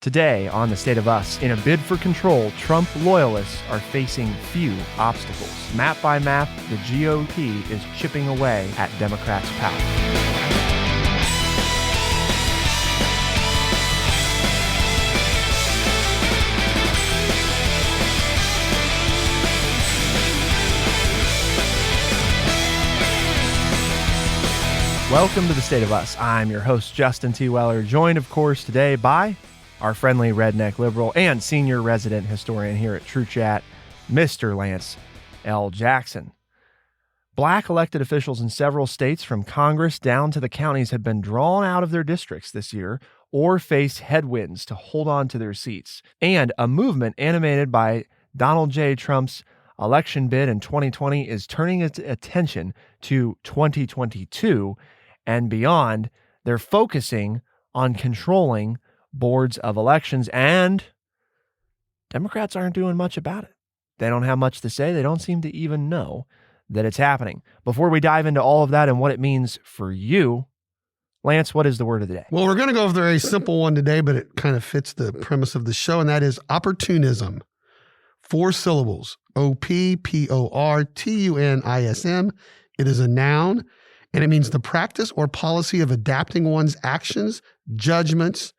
Today on The State of Us, in a bid for control, Trump loyalists are facing few obstacles. Map by map, the GOP is chipping away at Democrats' power. Welcome to The State of Us. I'm your host, Justin T. Weller, joined, of course, today by our friendly redneck liberal and senior resident historian here at True Chat, Mr. Lance L. Jackson. Black elected officials in several states, from Congress down to the counties, have been drawn out of their districts this year or face headwinds to hold on to their seats. And a movement animated by Donald J. Trump's election bid in 2020 is turning its attention to 2022 and beyond. They're focusing on controlling boards of elections, and Democrats aren't doing much about it. They don't have much to say. They don't seem to even know that it's happening. Before we dive into all of that and what it means for you, Lance, what is the word of the day? Well, we're going to go with a very simple one today, but it kind of fits the premise of the show, and that is opportunism. 4 syllables, O-P-P-O-R-T-U-N-I-S-M. It is a noun, and it means the practice or policy of adapting one's actions, judgments,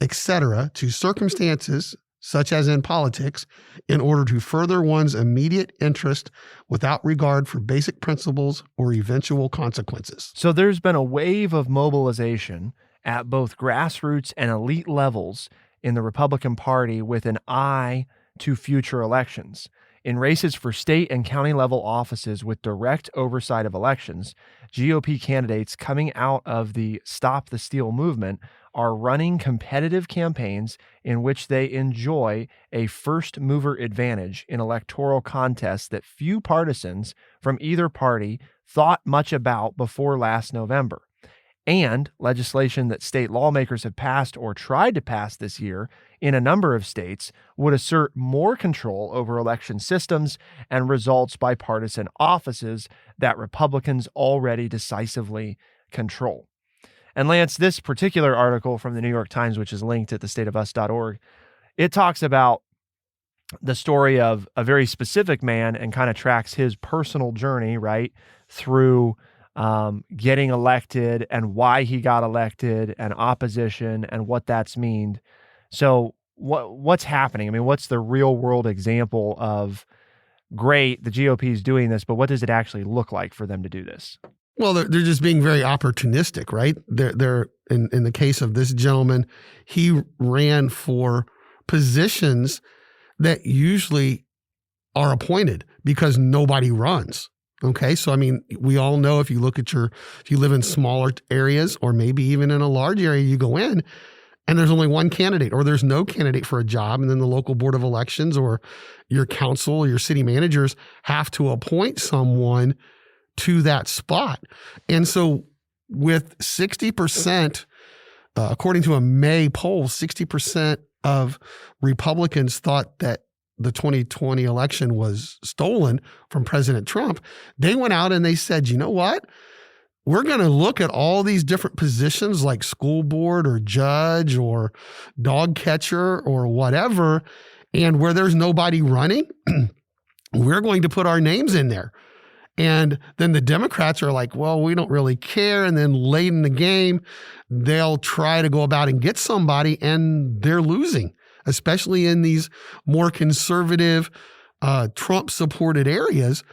etc., to circumstances, such as in politics, in order to further one's immediate interest without regard for basic principles or eventual consequences. So there's been a wave of mobilization at both grassroots and elite levels in the Republican Party with an eye to future elections. In races for state and county level offices with direct oversight of elections, GOP candidates coming out of the Stop the Steal movement are running competitive campaigns in which they enjoy a first mover advantage in electoral contests that few partisans from either party thought much about before last November. And legislation that state lawmakers have passed or tried to pass this year in a number of states would assert more control over election systems and results by partisan offices that Republicans already decisively control. And Lance, this particular article from the New York Times, which is linked at thestateofus.org, it talks about the story of a very specific man and kind of tracks his personal journey, right, through getting elected and why he got elected and opposition and what that's mean. So what's happening? I mean, what's the real world example of, great, the GOP is doing this, but what does it actually look like for them to do this? Well, they're just being very opportunistic, right? They're in the case of this gentleman, he ran for positions that usually are appointed because nobody runs. Okay. So, I mean, we all know if you look at if you live in smaller areas or maybe even in a large area, you go in and there's only one candidate or there's no candidate for a job. And then the local board of elections or your council or your city managers have to appoint someone to that spot. And so with 60%, according to a May poll, 60% of Republicans thought that the 2020 election was stolen from President Trump. They went out and they said, you know what? We're going to look at all these different positions like school board or judge or dog catcher or whatever. And where there's nobody running, we're going to put our names in there. And then the Democrats are like, well, we don't really care. And then late in the game, they'll try to go about and get somebody and they're losing, especially in these more conservative, Trump-supported areas.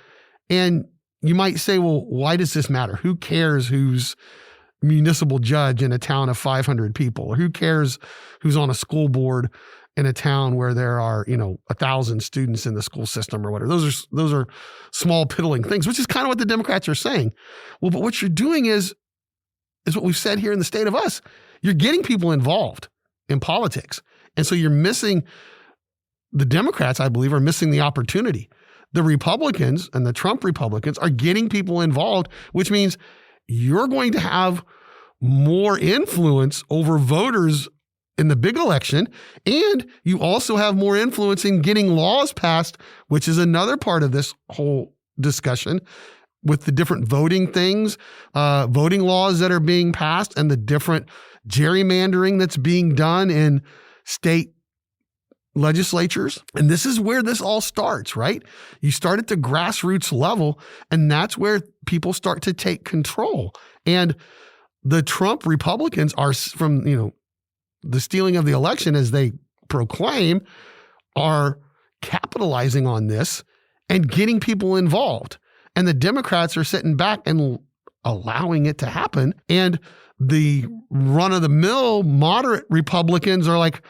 And you might say, well, why does this matter? Who cares who's municipal judge in a town of 500 people? Or who cares who's on a school board in a town where there are, 1,000 students in the school system or whatever? Those are small piddling things, which is kind of what the Democrats are saying. Well, but what you're doing is what we've said here in the State of Us. You're getting people involved in politics. And so you're missing, the Democrats, I believe, are missing the opportunity. The Republicans and the Trump Republicans are getting people involved, which means you're going to have more influence over voters in the big election, and you also have more influence in getting laws passed, which is another part of this whole discussion with the different voting things, voting laws that are being passed and the different gerrymandering that's being done in state legislatures. And this is where this all starts, right? You start at the grassroots level, and that's where people start to take control. And the Trump Republicans are, from, the stealing of the election, as they proclaim, are capitalizing on this and getting people involved. And the Democrats are sitting back and allowing it to happen. And the run-of-the-mill moderate Republicans are like,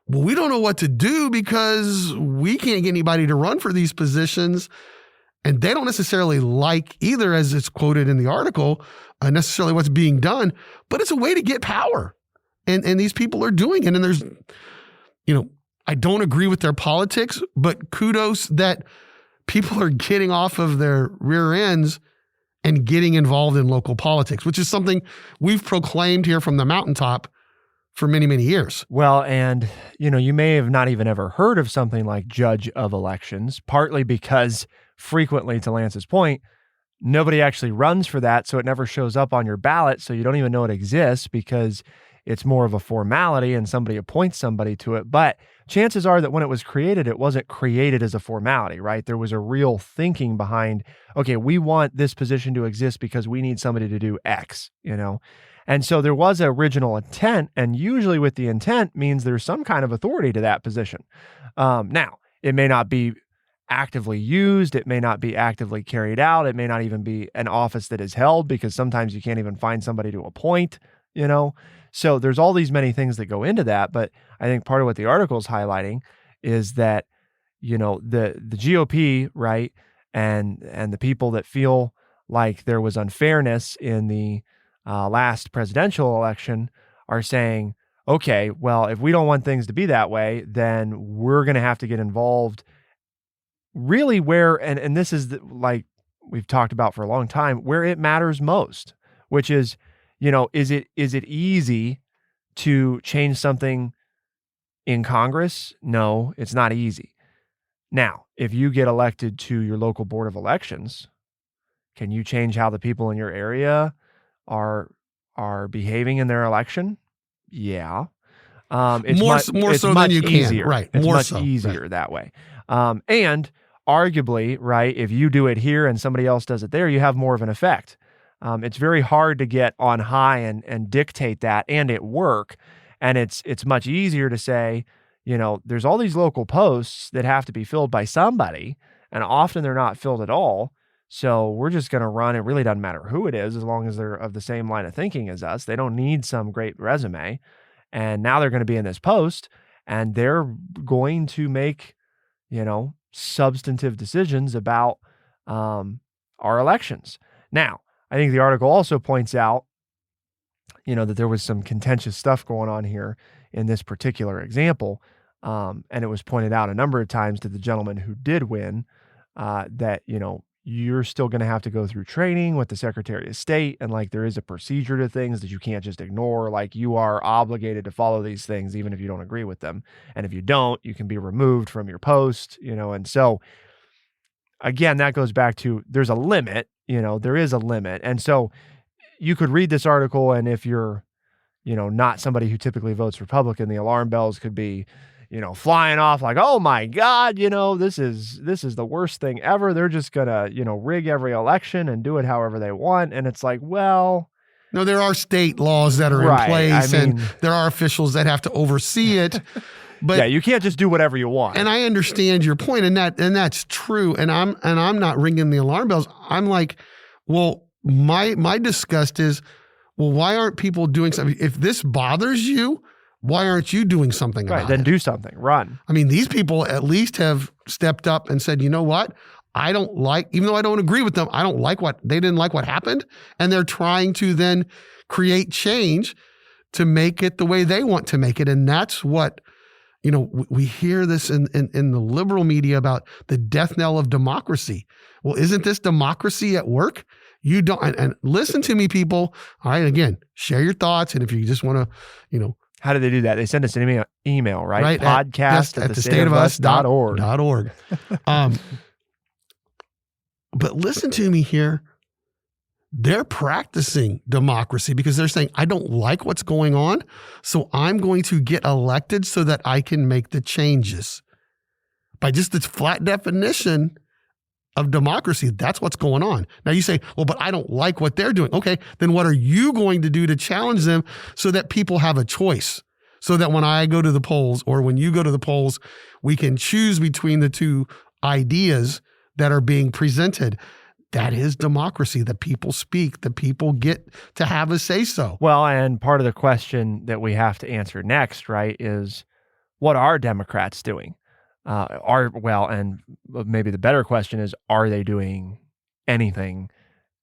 well, we don't know what to do because we can't get anybody to run for these positions. And they don't necessarily like either, as it's quoted in the article, necessarily what's being done, but it's a way to get power. And these people are doing it. And there's, I don't agree with their politics, but kudos that people are getting off of their rear ends and getting involved in local politics, which is something we've proclaimed here from the mountaintop for many, many years. Well, and, you may have not even ever heard of something like judge of elections, partly because frequently, to Lance's point, nobody actually runs for that, so it never shows up on your ballot, so you don't even know it exists because it's more of a formality and somebody appoints somebody to it. But chances are that when it was created, it wasn't created as a formality, right? There was a real thinking behind, okay, we want this position to exist because we need somebody to do X, And so there was an original intent, and usually with the intent means there's some kind of authority to that position. Now, it may not be actively used. It may not be actively carried out. It may not even be an office that is held because sometimes you can't even find somebody to appoint, So there's all these many things that go into that. But I think part of what the article is highlighting is that, the GOP, right, and the people that feel like there was unfairness in the last presidential election are saying, okay, well, if we don't want things to be that way, then we're going to have to get involved really where, and this is like we've talked about for a long time, where it matters most, which is, is it easy to change something in Congress? No, it's not easy. Now, if you get elected to your local board of elections, can you change how the people in your area are behaving in their election? Yeah. It's more so than you easier. Can. Right. It's more much so. easier Right. that way. And arguably, right, if you do it here and somebody else does it there, you have more of an effect. It's very hard to get on high and dictate that and it work. And it's much easier to say, there's all these local posts that have to be filled by somebody, and often they're not filled at all. So we're just going to run. It really doesn't matter who it is, as long as they're of the same line of thinking as us. They don't need some great resume. And now they're going to be in this post, and they're going to make, substantive decisions about our elections. Now, I think the article also points out, that there was some contentious stuff going on here in this particular example. And it was pointed out a number of times to the gentleman who did win that, you're still going to have to go through training with the Secretary of State. And like, there is a procedure to things that you can't just ignore. Like, you are obligated to follow these things, even if you don't agree with them. And if you don't, you can be removed from your post, and so again, that goes back to, there's a limit, there is a limit. And so you could read this article, and if you're, not somebody who typically votes Republican, the alarm bells could be, flying off like, oh my God, this is the worst thing ever. They're just gonna, rig every election and do it however they want. And it's like, well, no, there are state laws that are in place, and there are officials that have to oversee it. But yeah, you can't just do whatever you want. And I understand your point, and that's true. And I'm not ringing the alarm bells. I'm like, well, my disgust is, well, why aren't people doing something? If this bothers you, why aren't you doing something about it? Then do something. Run. I mean, these people at least have stepped up and said, you know what? I don't like, even though I don't agree with them, I don't like they didn't like what happened. And they're trying to then create change to make it the way they want to make it. And that's what, we hear this in the liberal media about the death knell of democracy. Well, isn't this democracy at work? You don't, and listen to me, people. All right. Again, share your thoughts. And if you just want to, how do they do that? They send us an email, right? Podcast at thestateofus.org. But listen to me here. they're practicing democracy because they're saying, I don't like what's going on, so I'm going to get elected so that I can make the changes. By just the flat definition of democracy, that's what's going on. Now you say, well, but I don't like what they're doing. Okay, then what are you going to do to challenge them so that people have a choice? So that when I go to the polls or when you go to the polls, we can choose between the two ideas that are being presented. That is democracy. The people speak. The people get to have a say-so. Well, and part of the question that we have to answer next, right, is what are Democrats doing? And maybe the better question is, are they doing anything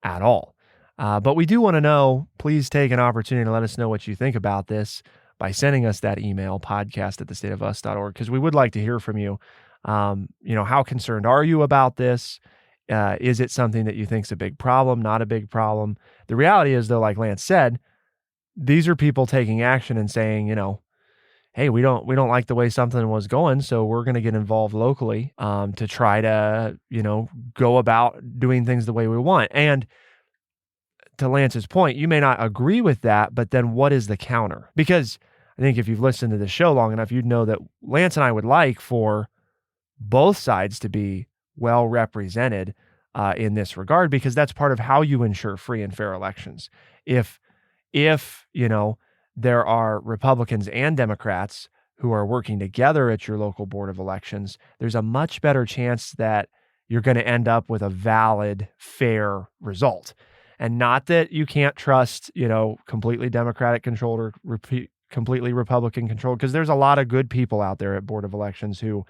at all? But we do want to know. Please take an opportunity to let us know what you think about this by sending us that email, podcast@thestateofus.org, because we would like to hear from you. How concerned are you about this? Is it something that you think is a big problem, not a big problem? The reality is, though, like Lance said, these are people taking action and saying, hey, we don't like the way something was going, so we're going to get involved locally to try to, go about doing things the way we want. And to Lance's point, you may not agree with that, but then what is the counter? Because I think if you've listened to the show long enough, you'd know that Lance and I would like for both sides to be well represented in this regard, because that's part of how you ensure free and fair elections. If there are Republicans and Democrats who are working together at your local board of elections, there's a much better chance that you're going to end up with a valid, fair result. And not that you can't trust, completely Democratic controlled or completely Republican controlled, because there's a lot of good people out there at board of elections who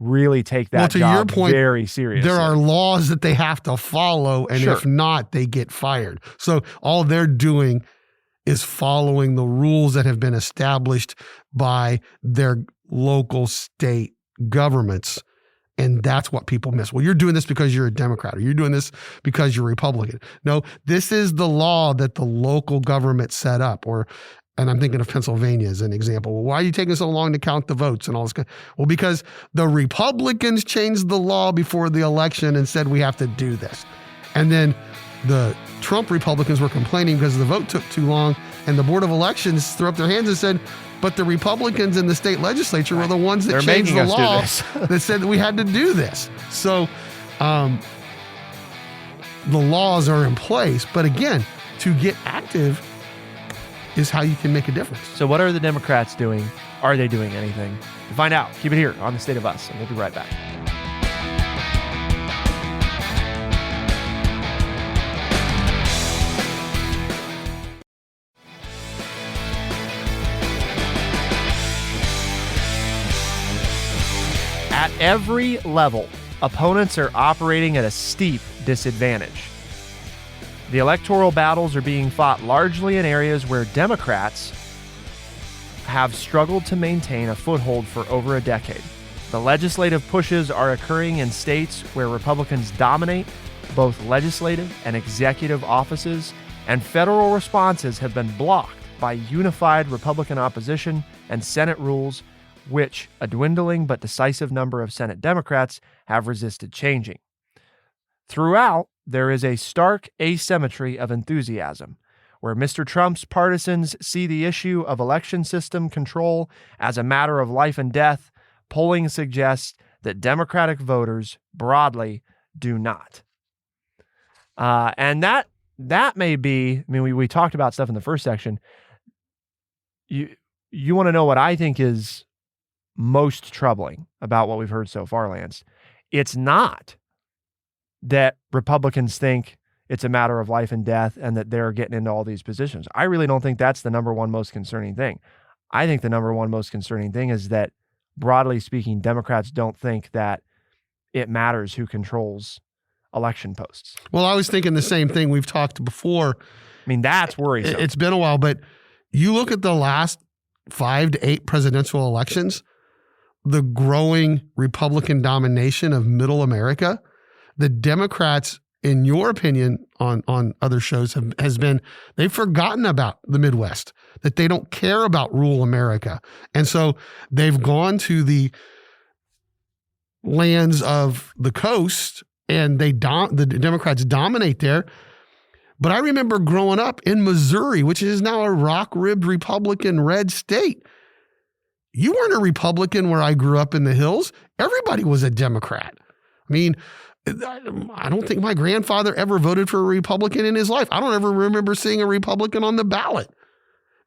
really take that job very seriously. There are laws that they have to follow, and if not, they get fired. So all they're doing is following the rules that have been established by their local state governments. And that's what people miss. Well, you're doing this because you're a Democrat, or you're doing this because you're Republican. No, this is the law that the local government set up. And I'm thinking of Pennsylvania as an example. Well, why are you taking so long to count the votes and all this? Well, because the Republicans changed the law before the election and said we have to do this. And then the Trump Republicans were complaining because the vote took too long, and the Board of Elections threw up their hands and said, but the Republicans in the state legislature were the ones that changed the law that said that we had to do this. So the laws are in place. But again, to get active is how you can make a difference. So what are the Democrats doing? Are they doing anything? To find out, keep it here on The State of Us, and we'll be right back. At every level, opponents are operating at a steep disadvantage. The electoral battles are being fought largely in areas where Democrats have struggled to maintain a foothold for over a decade. The legislative pushes are occurring in states where Republicans dominate both legislative and executive offices, and federal responses have been blocked by unified Republican opposition and Senate rules, which a dwindling but decisive number of Senate Democrats have resisted changing. Throughout, there is a stark asymmetry of enthusiasm, where Mr. Trump's partisans see the issue of election system control as a matter of life and death. Polling suggests that Democratic voters broadly do not. And that may be, we talked about stuff in the first section. You want to know what I think is most troubling about what we've heard so far, Lance? It's not that Republicans think it's a matter of life and death and that they're getting into all these positions. I really don't think that's the number one most concerning thing. I think the number one most concerning thing is that, broadly speaking, Democrats don't think that it matters who controls election posts. Well, I was thinking the same thing. We've talked before. That's worrisome. It's been a while, but you look at the last 5 to 8 presidential elections, the growing Republican domination of middle America, the Democrats, in your opinion, on other shows has been, they've forgotten about the Midwest, that they don't care about rural America. And so they've gone to the lands of the coast, and the Democrats dominate there. But I remember growing up in Missouri, which is now a rock-ribbed Republican red state. You weren't a Republican where I grew up in the hills. Everybody was a Democrat. I mean, I don't think my grandfather ever voted for a Republican in his life. I don't ever remember seeing a Republican on the ballot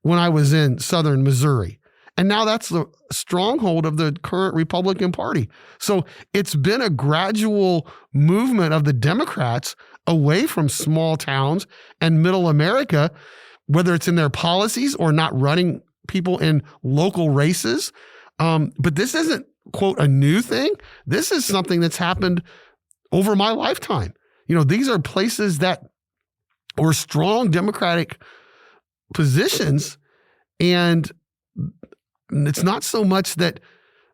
when I was in southern Missouri. And now that's the stronghold of the current Republican Party. So it's been a gradual movement of the Democrats away from small towns and middle America, whether it's in their policies or not running people in local races. But this isn't, quote, a new thing. This is something that's happened over my lifetime. You know, these are places that were strong Democratic positions, and it's not so much that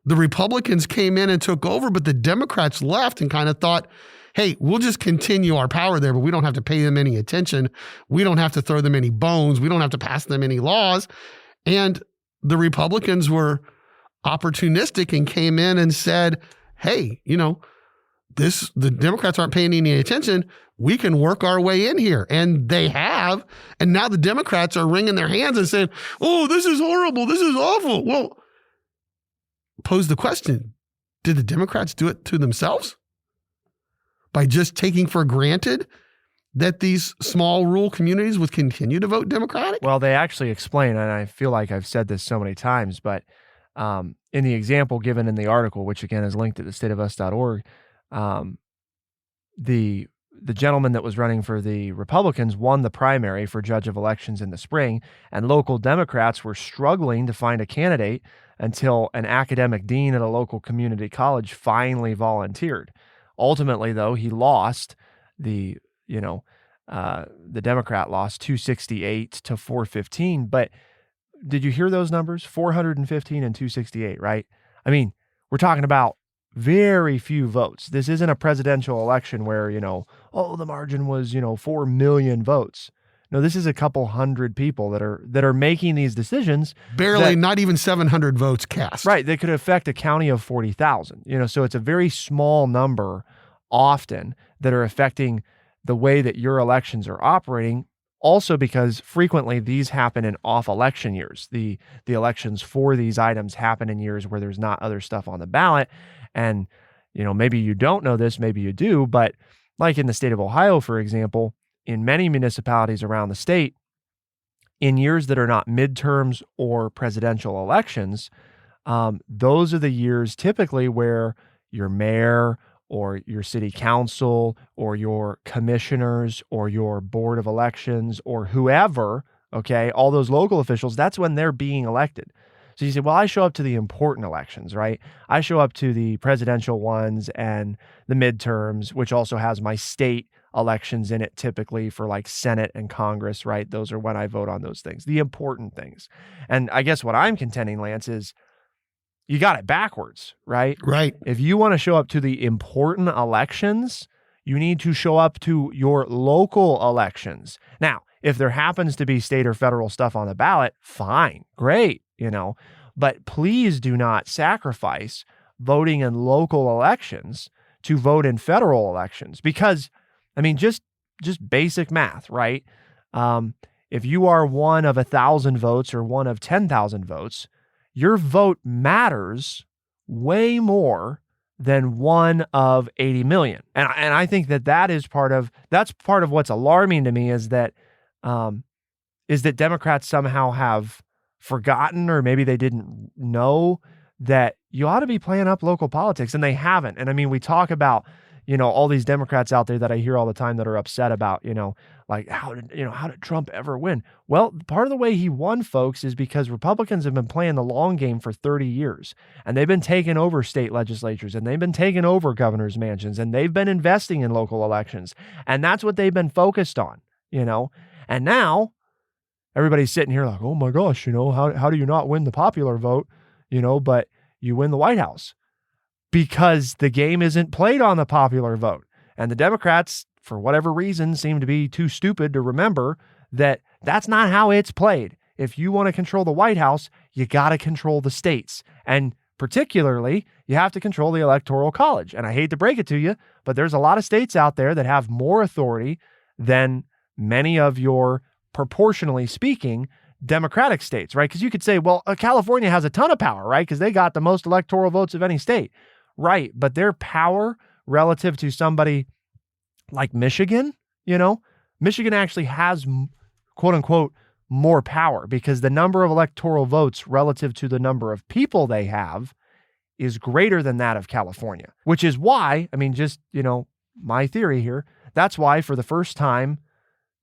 the Republicans came in and took over, but the Democrats left and kind of thought, hey, we'll just continue our power there, but we don't have to pay them any attention. We don't have to throw them any bones. We don't have to pass them any laws. And the Republicans were opportunistic and came in and said, hey, you know, the Democrats aren't paying any attention. We can work our way in here. And they have. And now the Democrats are wringing their hands and saying, oh, this is horrible. This is awful. Well, pose the question, did the Democrats do it to themselves? By just taking for granted that these small rural communities would continue to vote Democratic? Well, they actually explain, and I feel like I've said this so many times, but in the example given in the article, which again is linked at thestateofus.org, the gentleman that was running for the Republicans won the primary for judge of elections in the spring, and local Democrats were struggling to find a candidate until an academic dean at a local community college finally volunteered. Ultimately, though, he lost the Democrat lost 268 to 415. But did you hear those numbers? 415 and 268, right? I mean, we're talking about very few votes. This isn't a presidential election where, the margin was, 4 million votes. No, this is a couple hundred people that are making these decisions. Barely, not even 700 votes cast. Right. They could affect a county of 40,000, so it's a very small number often that are affecting the way that your elections are operating. Also, because frequently these happen in off-election years. The elections for these items happen in years where there's not other stuff on the ballot. And, maybe you don't know this, maybe you do, but like in the state of Ohio, for example, in many municipalities around the state, in years that are not midterms or presidential elections, those are the years typically where your mayor or your city council or your commissioners or your board of elections or whoever, okay, all those local officials, that's when they're being elected. So you say, well, I show up to the important elections, right? I show up to the presidential ones and the midterms, which also has my state elections in it typically for like Senate and Congress, right? Those are when I vote on those things, the important things. And I guess what I'm contending, Lance, is you got it backwards, right? Right. If you want to show up to the important elections, you need to show up to your local elections. Now, if there happens to be state or federal stuff on the ballot, fine, great, but please do not sacrifice voting in local elections to vote in federal elections, because, just basic math, right? If you are one of 1,000 votes or one of 10,000 votes, your vote matters way more than one of 80 million. And I think that's part of what's alarming to me is that Democrats somehow have forgotten, or maybe they didn't know that you ought to be playing up local politics, and they haven't. And we talk about, all these Democrats out there that I hear all the time that are upset about, like how did Trump ever win? Well, part of the way he won, folks, is because Republicans have been playing the long game for 30 years, and they've been taking over state legislatures, and they've been taking over governor's mansions, and they've been investing in local elections, and that's what they've been focused on, and now everybody's sitting here like, oh my gosh, how do you not win the popular vote, but you win the White House? Because the game isn't played on the popular vote. And the Democrats, for whatever reason, seem to be too stupid to remember that that's not how it's played. If you want to control the White House, you got to control the states. And particularly, you have to control the Electoral College. And I hate to break it to you, but there's a lot of states out there that have more authority than many of your, proportionally speaking, Democratic states, right? Because you could say, well, California has a ton of power, right? Because they got the most electoral votes of any state, right? But their power relative to somebody like Michigan, Michigan actually has, quote unquote, more power because the number of electoral votes relative to the number of people they have is greater than that of California, which is why, just, my theory here, that's why for the first time,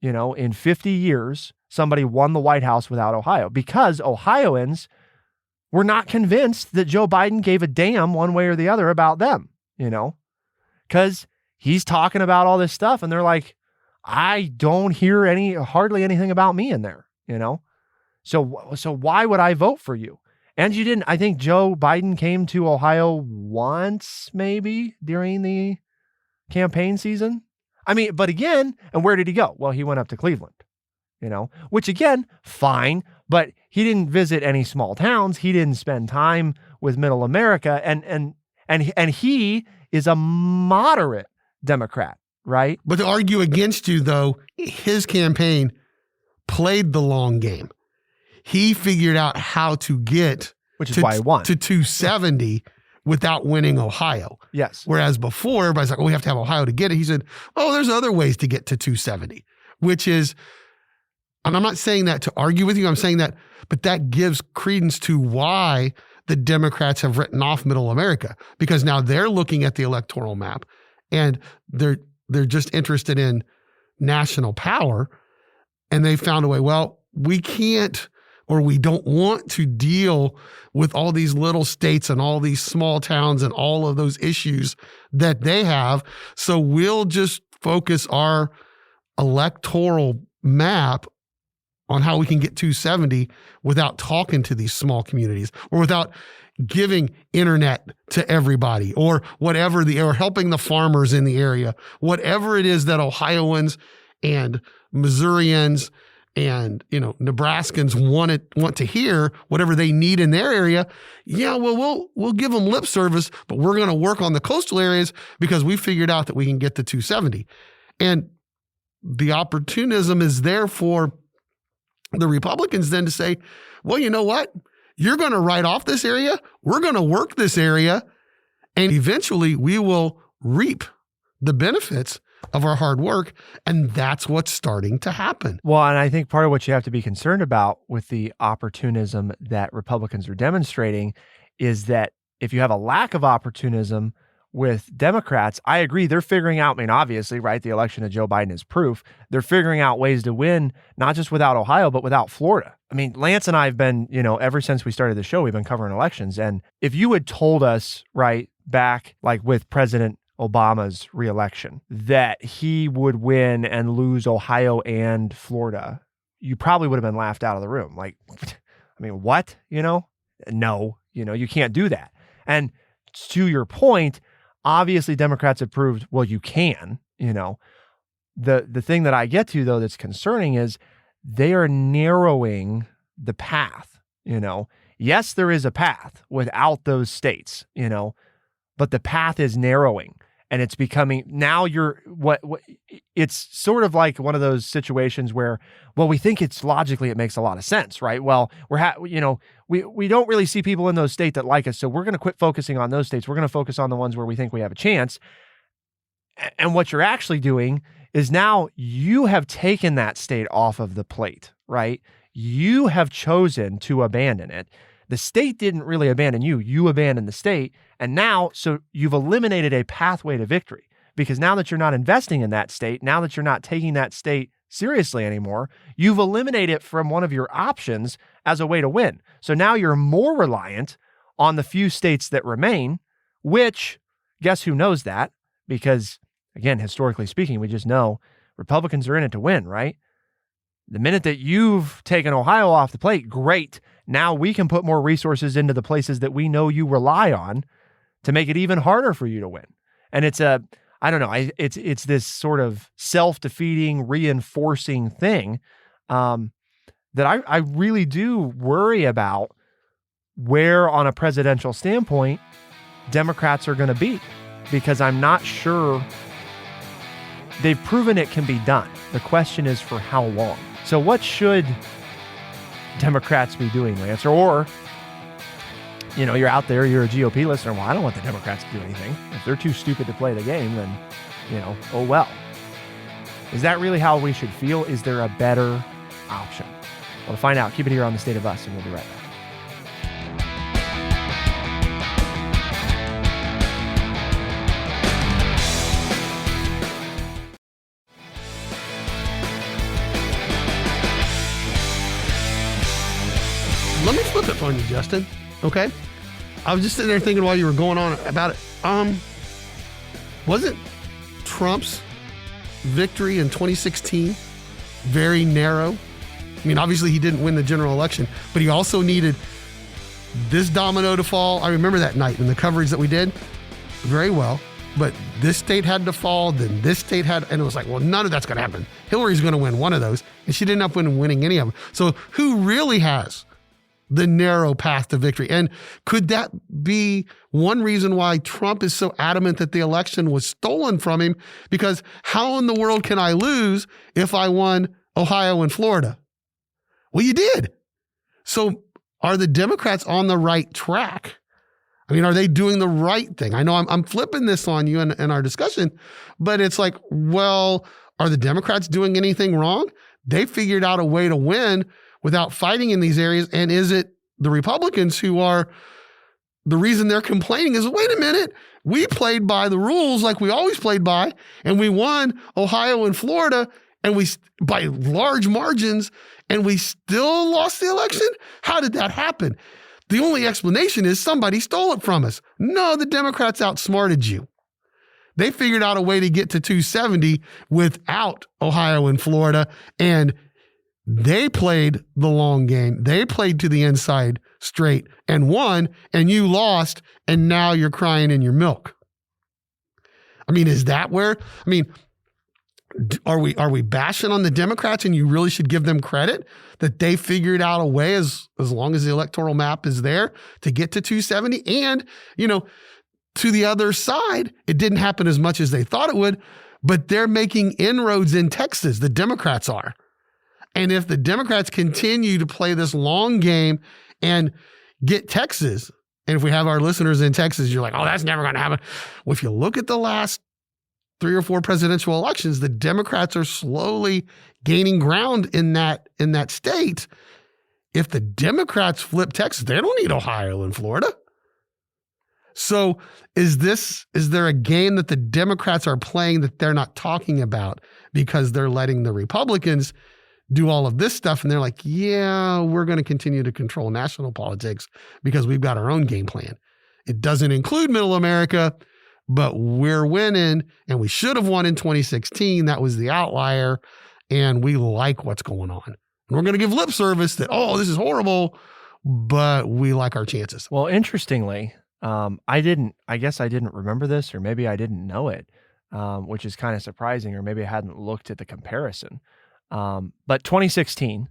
in 50 years, somebody won the White House without Ohio, because Ohioans were not convinced that Joe Biden gave a damn one way or the other about them, because he's talking about all this stuff and they're like, I don't hear hardly anything about me in there, So why would I vote for you? And you didn't, I think Joe Biden came to Ohio once, maybe during the campaign season. But again, and where did he go? Well, he went up to Cleveland, which again, fine, but he didn't visit any small towns. He didn't spend time with middle America. And he is a moderate Democrat, right? But to argue against you, though, his campaign played the long game. He figured out how to get which is why he won to 270 without winning Ohio. Yes. Whereas before, everybody's like, we have to have Ohio to get it. He said, there's other ways to get to 270, which is, and I'm not saying that to argue with you. I'm saying that, but that gives credence to why the Democrats have written off middle America, because now they're looking at the electoral map and they're just interested in national power. And they found a way, we can't, or we don't want to deal with all these little states and all these small towns and all of those issues that they have. So we'll just focus our electoral map on how we can get 270 without talking to these small communities or without giving internet to everybody or whatever, or helping the farmers in the area, whatever it is that Ohioans and Missourians and, Nebraskans want to hear, whatever they need in their area. Yeah, well, we'll give them lip service, but we're going to work on the coastal areas because we figured out that we can get to 270. And the opportunism is there for the Republicans then to say, well, you know what? You're going to write off this area. We're going to work this area. And eventually we will reap the benefits of our hard work. And that's what's starting to happen. Well, and I think part of what you have to be concerned about with the opportunism that Republicans are demonstrating is that if you have a lack of opportunism with Democrats, I agree, they're figuring out, obviously, right, the election of Joe Biden is proof. They're figuring out ways to win, not just without Ohio, but without Florida. Lance and I have been, ever since we started the show, we've been covering elections. And if you had told us, right, back like with President Obama's reelection, that he would win and lose Ohio and Florida, you probably would have been laughed out of the room. Like, what? No, you can't do that. And to your point, obviously Democrats have proved, well, you can, The thing that I get to, though, that's concerning is they are narrowing the path, Yes, there is a path without those states, but the path is narrowing. And it's becoming, now it's sort of like one of those situations where, well, we think it's logically, it makes a lot of sense, right? Well, we don't really see people in those states that like us. So we're going to quit focusing on those states. We're going to focus on the ones where we think we have a chance. And what you're actually doing is now you have taken that state off of the plate, right? You have chosen to abandon it. The state didn't really abandon you. You abandoned the state. And now, so you've eliminated a pathway to victory, because now that you're not investing in that state, now that you're not taking that state seriously anymore, you've eliminated it from one of your options as a way to win. So now you're more reliant on the few states that remain, which, guess who knows that? Because, again, historically speaking, we just know Republicans are in it to win, right? The minute that you've taken Ohio off the plate, great. Now we can put more resources into the places that we know you rely on to make it even harder for you to win. And it's it's this sort of self-defeating, reinforcing thing that I really do worry about where, on a presidential standpoint, Democrats are going to be, because I'm not sure they've proven it can be done. The question is for how long. So what should Democrats be doing, Lance? Or, you're out there, you're a GOP listener. Well, I don't want the Democrats to do anything. If they're too stupid to play the game, then, oh well. Is that really how we should feel? Is there a better option? Well, to find out, keep it here on The State of Us, and we'll be right back. Let me flip it on you, Justin. Okay? I was just sitting there thinking while you were going on about it. Wasn't Trump's victory in 2016 very narrow? I mean, obviously he didn't win the general election, but he also needed this domino to fall. I remember that night in the coverage that we did very well, but this state had to fall, then this state had, and it was like, well, none of that's going to happen. Hillary's going to win one of those, and she didn't end up winning any of them. So who really has the narrow path to victory? And could that be one reason why Trump is so adamant that the election was stolen from him? Because how in the world can I lose if I won Ohio and Florida? Well, you did. So are the Democrats on the right track? I mean, are they doing the right thing? I know I'm flipping this on you in our discussion, but it's like, well, are the Democrats doing anything wrong? They figured out a way to win without fighting in these areas. And is it the Republicans who are the reason they're complaining is, wait a minute, we played by the rules like we always played by, and we won Ohio and Florida, and we by large margins, and we still lost the election? How did that happen? The only explanation is somebody stole it from us. No, the Democrats outsmarted you. They figured out a way to get to 270 without Ohio and Florida, and they played the long game. They played to the inside straight and won, and you lost, and now you're crying in your milk. I mean, is that where, are we bashing on the Democrats, and you really should give them credit that they figured out a way as long as the electoral map is there to get to 270? And, to the other side, it didn't happen as much as they thought it would, but they're making inroads in Texas. The Democrats are. And if the Democrats continue to play this long game and get Texas, and if we have our listeners in Texas, you're like, oh, that's never going to happen. Well, if you look at the last 3 or 4 presidential elections, the Democrats are slowly gaining ground in that state. If the Democrats flip Texas, they don't need Ohio and Florida. So is there a game that the Democrats are playing that they're not talking about because they're letting the Republicans do all of this stuff, and they're like, yeah, we're going to continue to control national politics because we've got our own game plan. It doesn't include Middle America, but we're winning, and we should have won in 2016. That was the outlier, and we like what's going on. And we're going to give lip service that, oh, this is horrible, but we like our chances. Well, interestingly, I guess I didn't remember this, or maybe I didn't know it, which is kind of surprising, or maybe I hadn't looked at the comparison. But 2016,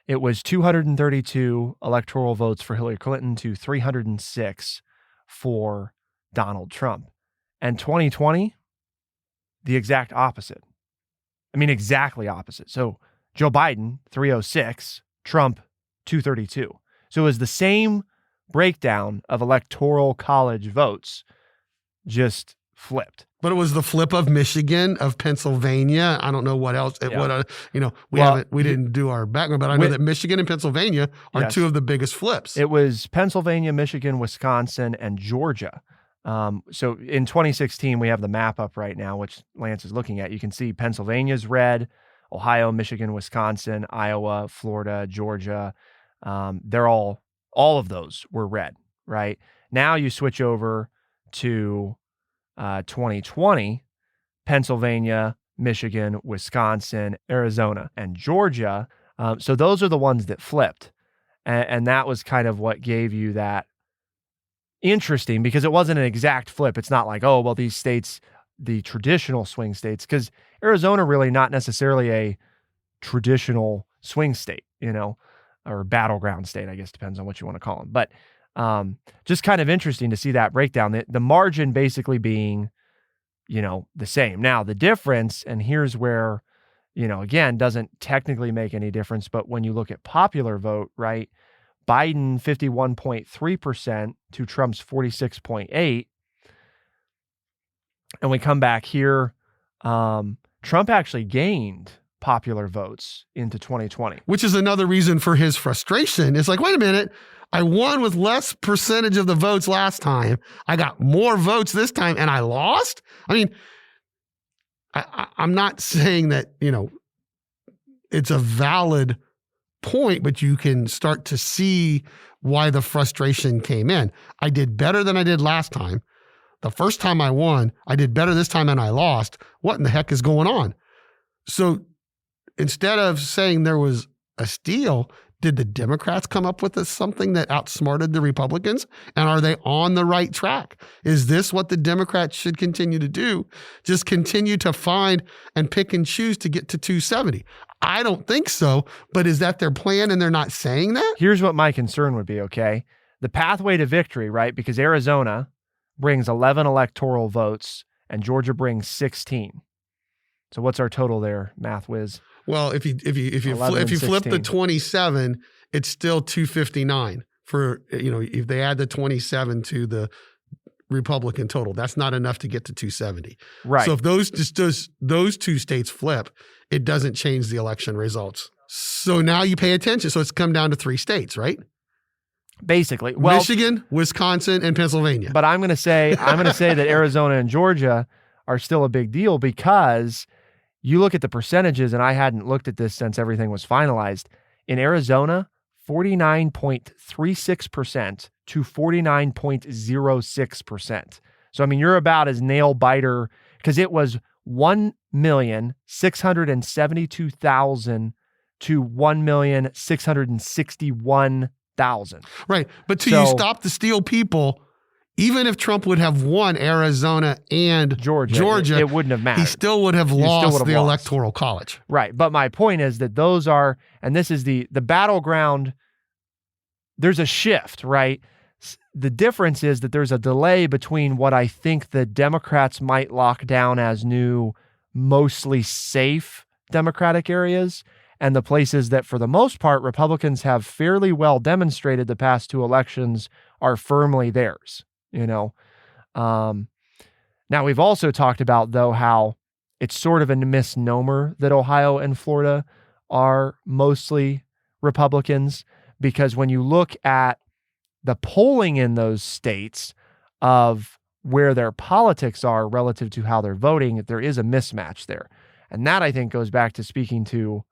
it was 232 electoral votes for Hillary Clinton to 306 for Donald Trump. And 2020, the exact opposite. Exactly opposite. So Joe Biden, 306, Trump, 232. So it was the same breakdown of electoral college votes, just flipped. But it was the flip of Michigan, of Pennsylvania. I don't know what else. Yeah. We didn't do our background, but I know that Michigan and Pennsylvania are two of the biggest flips. It was Pennsylvania, Michigan, Wisconsin, and Georgia. So in 2016, we have the map up right now, which Lance is looking at. You can see Pennsylvania's red, Ohio, Michigan, Wisconsin, Iowa, Florida, Georgia. They're all of those were red, right? Now you switch over to 2020, Pennsylvania, Michigan, Wisconsin, Arizona, and Georgia. So those are the ones that flipped. And that was kind of what gave you that interesting, because it wasn't an exact flip. It's not like, oh, well, these states, the traditional swing states, because Arizona really not necessarily a traditional swing state, or battleground state, I guess, depends on what you want to call them. But just kind of interesting to see that breakdown. The margin basically being the same. Now, the difference, and here's where, again, doesn't technically make any difference, but when you look at popular vote, right, Biden 51.3% to Trump's 46.8%. And we come back here, Trump actually gained popular votes into 2020. Which is another reason for his frustration. It's like, wait a minute, I won with less percentage of the votes last time. I got more votes this time and I lost? I mean, I'm not saying that, it's a valid point, but you can start to see why the frustration came in. I did better than I did last time. The first time I won, I did better this time and I lost. What in the heck is going on? So instead of saying there was a steal, did the Democrats come up with something that outsmarted the Republicans? And are they on the right track? Is this what the Democrats should continue to do? Just continue to find and pick and choose to get to 270? I don't think so, but is that their plan and they're not saying that? Here's what my concern would be, okay? The pathway to victory, right? Because Arizona brings 11 electoral votes and Georgia brings 16. So what's our total there, math whiz? Well, if you flip the 27, it's still 259 for, if they add the 27 to the Republican total, that's not enough to get to 270. Right. So if those two states flip, it doesn't change the election results. So now you pay attention. So it's come down to 3 states, right? Basically. Well, Michigan, Wisconsin, and Pennsylvania. But I'm going to say that Arizona and Georgia are still a big deal because you look at the percentages, and I hadn't looked at this since everything was finalized. In Arizona, 49.36% to 49.06%. So, I mean, you're about as nail biter, because it was 1,672,000 to 1,661,000. Right. But you stop the steal people, even if Trump would have won Arizona and Georgia, it wouldn't have mattered. He still would have lost the Electoral College. Right. But my point is that those are, and this is the battleground, there's a shift, right? The difference is that there's a delay between what I think the Democrats might lock down as new, mostly safe Democratic areas, and the places that, for the most part, Republicans have fairly well demonstrated the past 2 elections are firmly theirs, Now, we've also talked about, though, how it's sort of a misnomer that Ohio and Florida are mostly Republicans, because when you look at the polling in those states of where their politics are relative to how they're voting, there is a mismatch there. And that, I think, goes back to speaking to,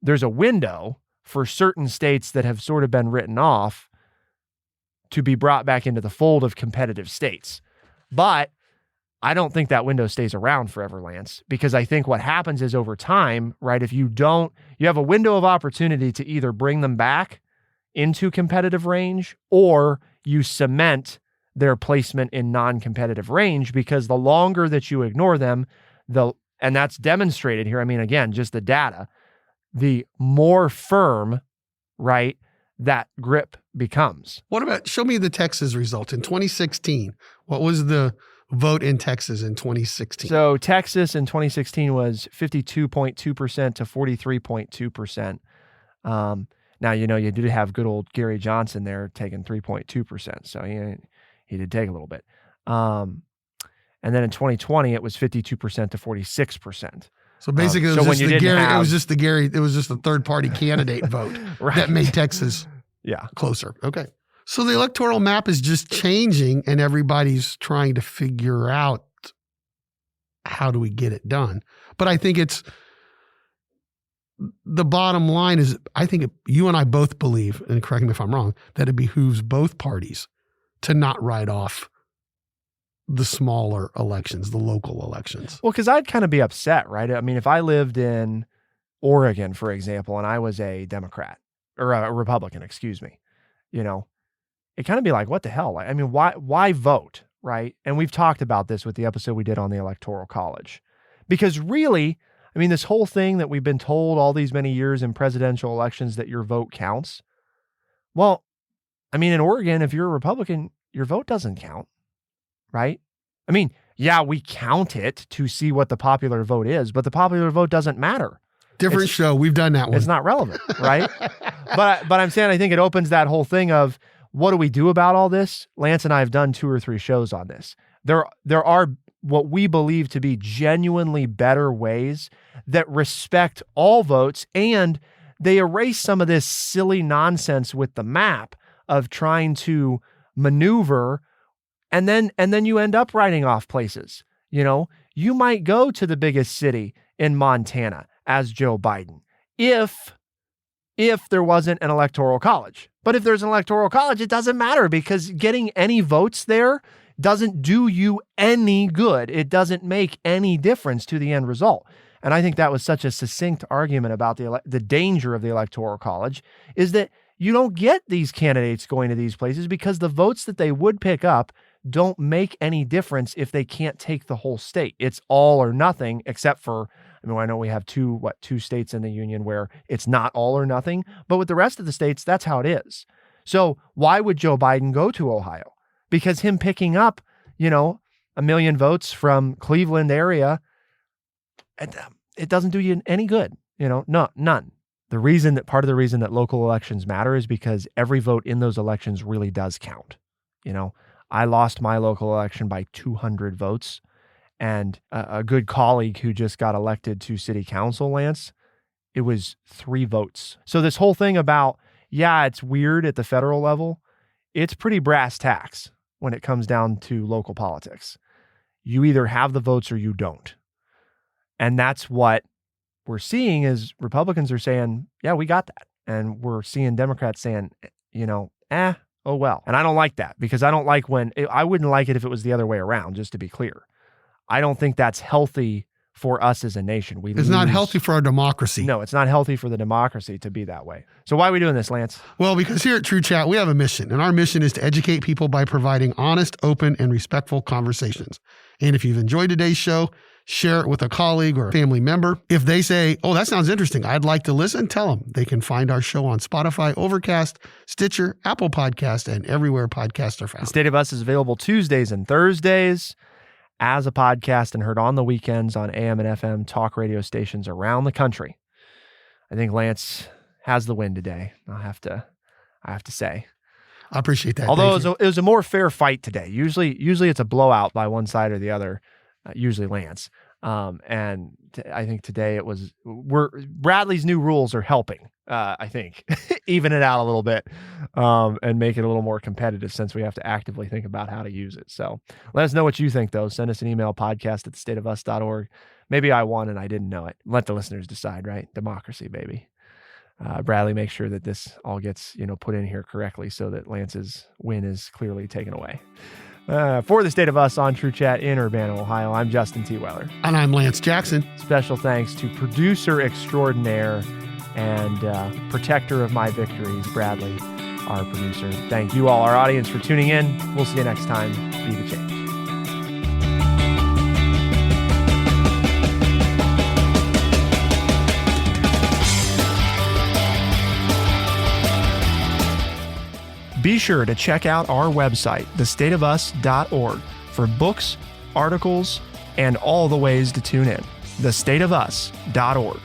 there's a window for certain states that have sort of been written off to be brought back into the fold of competitive states. But I don't think that window stays around forever, Lance, because I think what happens is over time, right, if you have a window of opportunity to either bring them back into competitive range or you cement their placement in non-competitive range, because the longer that you ignore them, and that's demonstrated here. I mean, again, just the data, the more firm, right, that grip becomes. What about, show me the Texas result in 2016. What was the vote in Texas in 2016? So Texas in 2016 was 52.2% to 43.2%. Now, you did have good old Gary Johnson there taking 3.2%. So he did take a little bit. And then in 2020, it was 52% to 46%. So basically, it was just the third party candidate vote right. that made Texas closer. Okay. So the electoral map is just changing and everybody's trying to figure out how do we get it done. But I think the bottom line is, I think you and I both believe, and correct me if I'm wrong, that it behooves both parties to not write off the smaller elections, the local elections. Well, because I'd kind of be upset, right? I mean, if I lived in Oregon, for example, and I was a Democrat or a Republican, excuse me, it kind of be like, what the hell? I mean, why vote, right? And we've talked about this with the episode we did on the Electoral College, because really, I mean, this whole thing that we've been told all these many years in presidential elections that your vote counts. Well, I mean, in Oregon, if you're a Republican, your vote doesn't count. Right? I mean, Yeah, we count it to see what the popular vote is, but the popular vote doesn't matter. Different show. We've done that one. It's not relevant, right? But I'm saying I think it opens that whole thing of what do we do about all this? Lance and I have done 2 or 3 shows on this. There are what we believe to be genuinely better ways that respect all votes, and they erase some of this silly nonsense with the map of trying to maneuver, and then you end up writing off places. You know, you might go to the biggest city in Montana as Joe Biden if there wasn't an electoral college. But if there's an electoral college, it doesn't matter, because getting any votes there doesn't do you any good. It doesn't make any difference to the end result. And I think that was such a succinct argument about the danger of the electoral college, is that you don't get these candidates going to these places because the votes that they would pick up don't make any difference if they can't take the whole state. It's all or nothing, except for, I mean, I know we have two states in the union where it's not all or nothing, but with the rest of the states, that's how it is. So why would Joe Biden go to Ohio? Because him picking up, 1 million votes from Cleveland area, it doesn't do you any good, none. Part of the reason that local elections matter is because every vote in those elections really does count. I lost my local election by 200 votes, and a good colleague who just got elected to city council, Lance, it was 3 votes. So this whole thing about, it's weird at the federal level, it's pretty brass tacks when it comes down to local politics. You either have the votes or you don't. And that's what we're seeing is Republicans are saying, yeah, we got that. And we're seeing Democrats saying, oh well. And I don't like that, because I don't like I wouldn't like it if it was the other way around, just to be clear. I don't think that's healthy for us as a nation. It's not healthy for our democracy. No, it's not healthy for the democracy to be that way. So why are we doing this, Lance? Well, because here at True Chat, we have a mission, and our mission is to educate people by providing honest, open, and respectful conversations. And if you've enjoyed today's show, share it with a colleague or a family member. If they say, oh, that sounds interesting, I'd like to listen, tell them. They can find our show on Spotify, Overcast, Stitcher, Apple Podcast, and everywhere podcasts are found. The State of Us is available Tuesdays and Thursdays as a podcast and heard on the weekends on AM and FM talk radio stations around the country. I think Lance has the win today. I have to say. I appreciate that. Although it was a more fair fight today. Usually it's a blowout by one side or the other. Usually Lance. And I think today Bradley's new rules are helping, I think, even it out a little bit, and make it a little more competitive, since we have to actively think about how to use it. So let us know what you think, though. Send us an email, podcast@thestateofus.org. Maybe I won and I didn't know it. Let the listeners decide, right? Democracy, baby. Bradley, make sure that this all gets, put in here correctly so that Lance's win is clearly taken away. For the State of Us on True Chat in Urbana, Ohio, I'm Justin T. Weller. And I'm Lance Jackson. Special thanks to producer extraordinaire and protector of my victories, Bradley, our producer. Thank you all, our audience, for tuning in. We'll see you next time. Be the change. Be sure to check out our website, thestateofus.org, for books, articles, and all the ways to tune in. thestateofus.org.